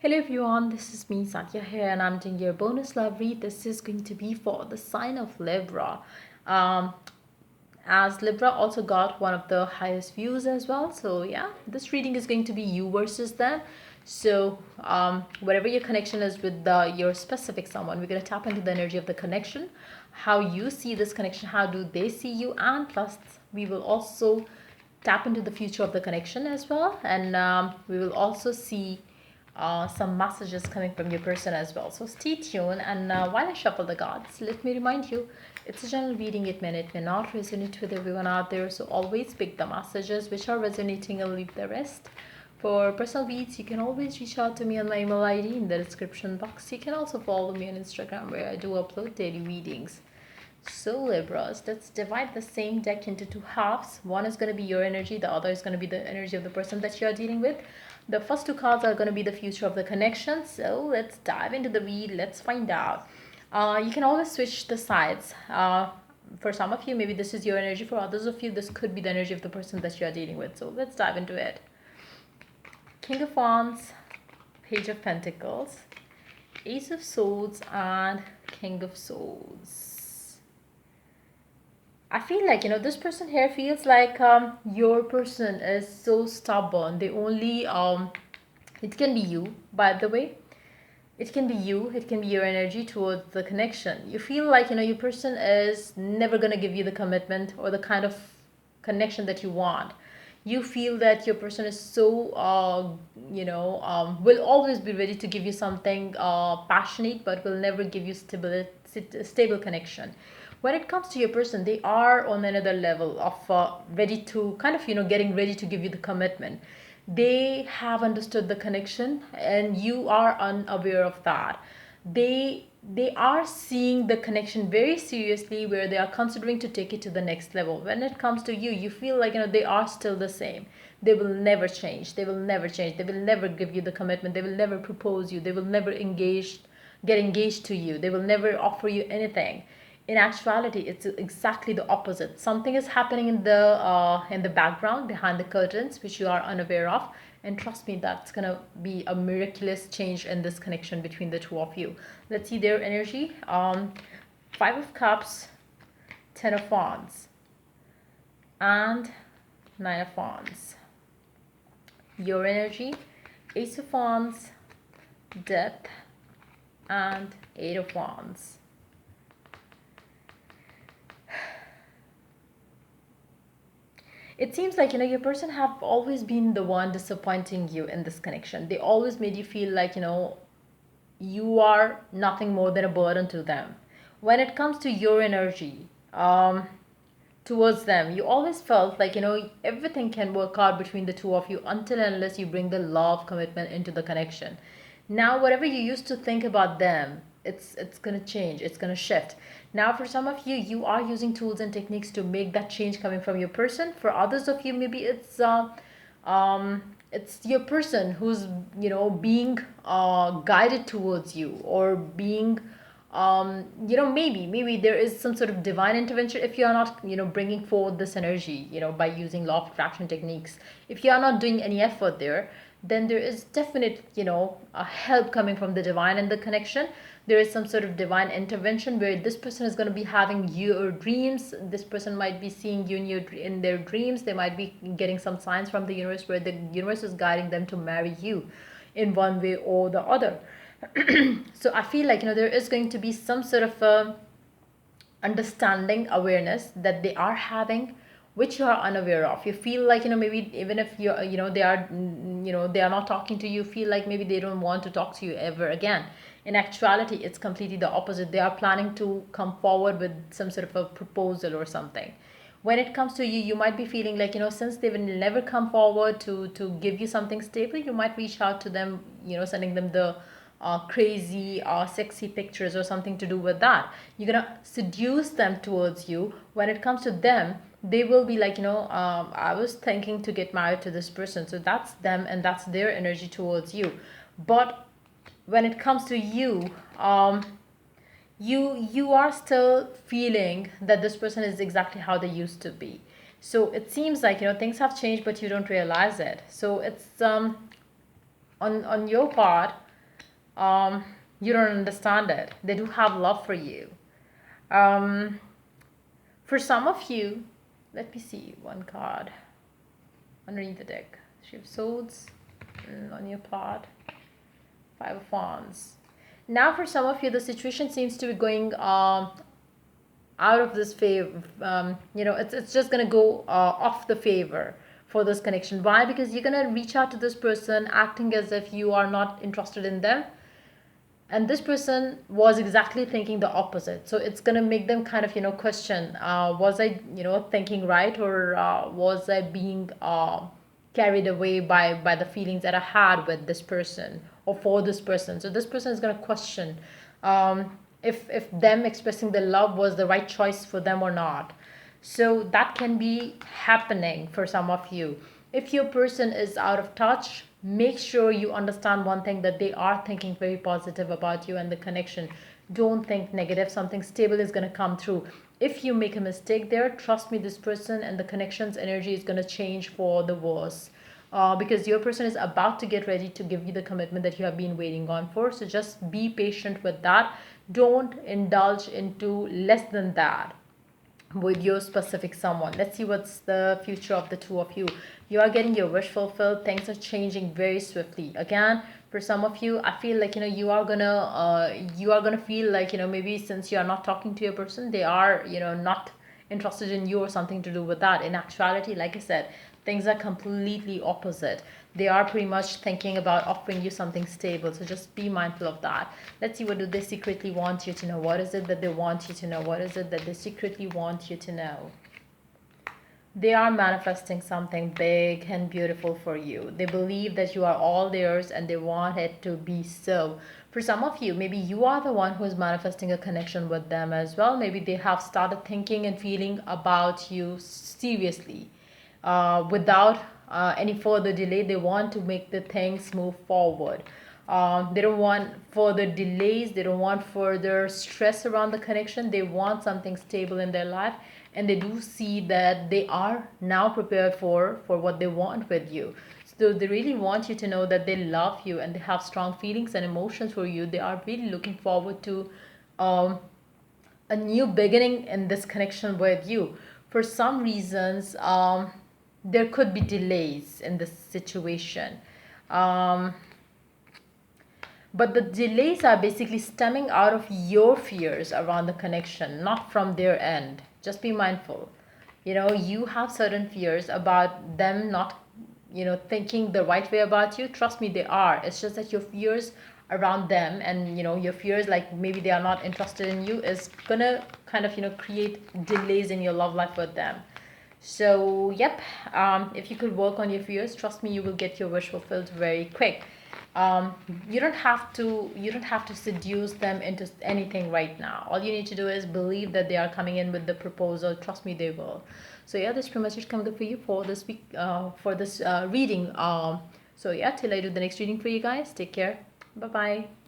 Hello everyone, this is me Satya here and I'm doing your bonus love read. This is going to be for the sign of Libra. Um, as Libra also got one of the highest views as well. So yeah, this reading is going to be you versus them. So whatever your connection is with your specific someone, we're going to tap into the energy of the connection, how you see this connection, how do they see you, and plus we will also tap into the future of the connection as well. And we will also see some messages coming from your person as well. So stay tuned. And while I shuffle the cards, let me remind you it's a general reading. It may not resonate with everyone out there. So always pick the messages which are resonating and leave the rest. For personal reads, you can always reach out to me on my email ID in the description box. You can also follow me on Instagram where I do upload daily readings. So Libras, let's divide the same deck into two halves. One is going to be your energy, the other is going to be the energy of the person that you are dealing with. The first two cards are going to be the future of the connection. So let's dive into the read. Let's find out. You can always switch the sides. For some of you, maybe this is your energy. For others of you, this could be the energy of the person that you are dealing with. So let's dive into it. King of Wands, Page of Pentacles, Ace of Swords, and King of Swords. I feel like, this person here feels like your person is so stubborn. They only, it can be you, by the way. It can be you, it can be your energy towards the connection. You feel like, your person is never going to give you the commitment or the kind of connection that you want. You feel that your person is so, will always be ready to give you something passionate, but will never give you stable connection. When it comes to your person, they are on another level of ready to kind of, getting ready to give you the commitment. They have understood the connection and you are unaware of that. They are seeing the connection very seriously, where they are considering to take it to the next level. When it comes to you, you feel like, they are still the same. They will never change. They will never change. They will never give you the commitment. They will never propose you. They will never get engaged to you. They will never offer you anything. In actuality, it's exactly the opposite. Something is happening in the background, behind the curtains, which you are unaware of. And trust me, that's gonna be a miraculous change in this connection between the two of you. Let's see their energy. Five of Cups, Ten of Wands, and Nine of Wands. Your energy, Ace of Wands, Death, and Eight of Wands. It seems like, your person have always been the one disappointing you in this connection. They always made you feel like, you are nothing more than a burden to them. When it comes to your energy towards them, you always felt like, everything can work out between the two of you until and unless you bring the love commitment into the connection. Now whatever you used to think about them, it's going to change, it's going to shift. Now for some of you, you are using tools and techniques to make that change coming from your person. For others of you, maybe it's your person who's, being guided towards you, or being maybe there is some sort of divine intervention if you are not, bringing forward this energy, by using law of attraction techniques. If you are not doing any effort there, then there is definite, a help coming from the divine and the connection. There is some sort of divine intervention where this person is going to be having your dreams. This person might be seeing you in their dreams. They might be getting some signs from the universe where the universe is guiding them to marry you in one way or the other. So I feel like, there is going to be some sort of understanding, awareness that they are having, which you are unaware of. You feel like, maybe even if you they are, they are not talking to you, feel like maybe they don't want to talk to you ever again. In actuality, it's completely the opposite. They are planning to come forward with some sort of a proposal or something. When it comes to you, you might be feeling like, since they will never come forward to give you something stable, you might reach out to them, sending them the crazy sexy pictures or something to do with that. You're gonna seduce them towards you. When it comes to them, they will be like, I was thinking to get married to this person. So that's them and that's their energy towards you. But when it comes to you, you are still feeling that this person is exactly how they used to be. So it seems like, things have changed, but you don't realize it. So it's on your part, um, you don't understand it. They do have love for you. um, for some of you, let me see one card underneath the deck. Three of Swords on your plot. Five of Wands. Now for some of you, the situation seems to be going out of this favor. It's just gonna go off the favor for this connection. Why? Because you're gonna reach out to this person acting as if you are not interested in them, and this person was exactly thinking the opposite. So it's going to make them kind of question, was I thinking right, or was I being carried away by the feelings that I had with this person or for this person. So this person is going to question if them expressing their love was the right choice for them or not. So that can be happening for some of you. If your person is out of touch, make sure you understand one thing, that they are thinking very positive about you and the connection. Don't think negative. Something stable is going to come through. If you make a mistake there, trust me, this person and the connection's energy is going to change for the worse. Because your person is about to get ready to give you the commitment that you have been waiting on for. So just be patient with that. Don't indulge into less than that with your specific someone. Let's see what's the future of the two of you. You are getting your wish fulfilled. Things are changing very swiftly. Again, for some of you, I feel like you are gonna feel like maybe since you are not talking to your person, they are not interested in you or something to do with that. In actuality, like I said, things are completely opposite. They are pretty much thinking about offering you something stable. So just be mindful of that. Let's see, what do they secretly want you to know? What is it that they want you to know? What is it that they secretly want you to know? They are manifesting something big and beautiful for you. They believe that you are all theirs and they want it to be so. For some of you, maybe you are the one who is manifesting a connection with them as well. Maybe they have started thinking and feeling about you seriously. Without any further delay, they want to make the things move forward. They don't want further delays. They don't want further stress around the connection. They want something stable in their life, and they do see that they are now prepared for what they want with you. So they really want you to know that they love you and they have strong feelings and emotions for you. They are really looking forward to um, a new beginning in this connection with you. For some reasons, there could be delays in this situation. Um, but the delays are basically stemming out of your fears around the connection, not from their end. Just be mindful. You have certain fears about them not, thinking the right way about you. Trust me, they are. It's just that your fears around them and, your fears like maybe they are not interested in you is gonna kind of, create delays in your love life with them. So, yep, if you could work on your fears, trust me, you will get your wish fulfilled very quick. Um, you don't have to seduce them into anything right now. All you need to do is believe that they are coming in with the proposal. Trust me, they will. So yeah, this pretty much is coming up for you for this week, for this reading. So yeah, till I do the next reading for you guys. Take care. Bye bye.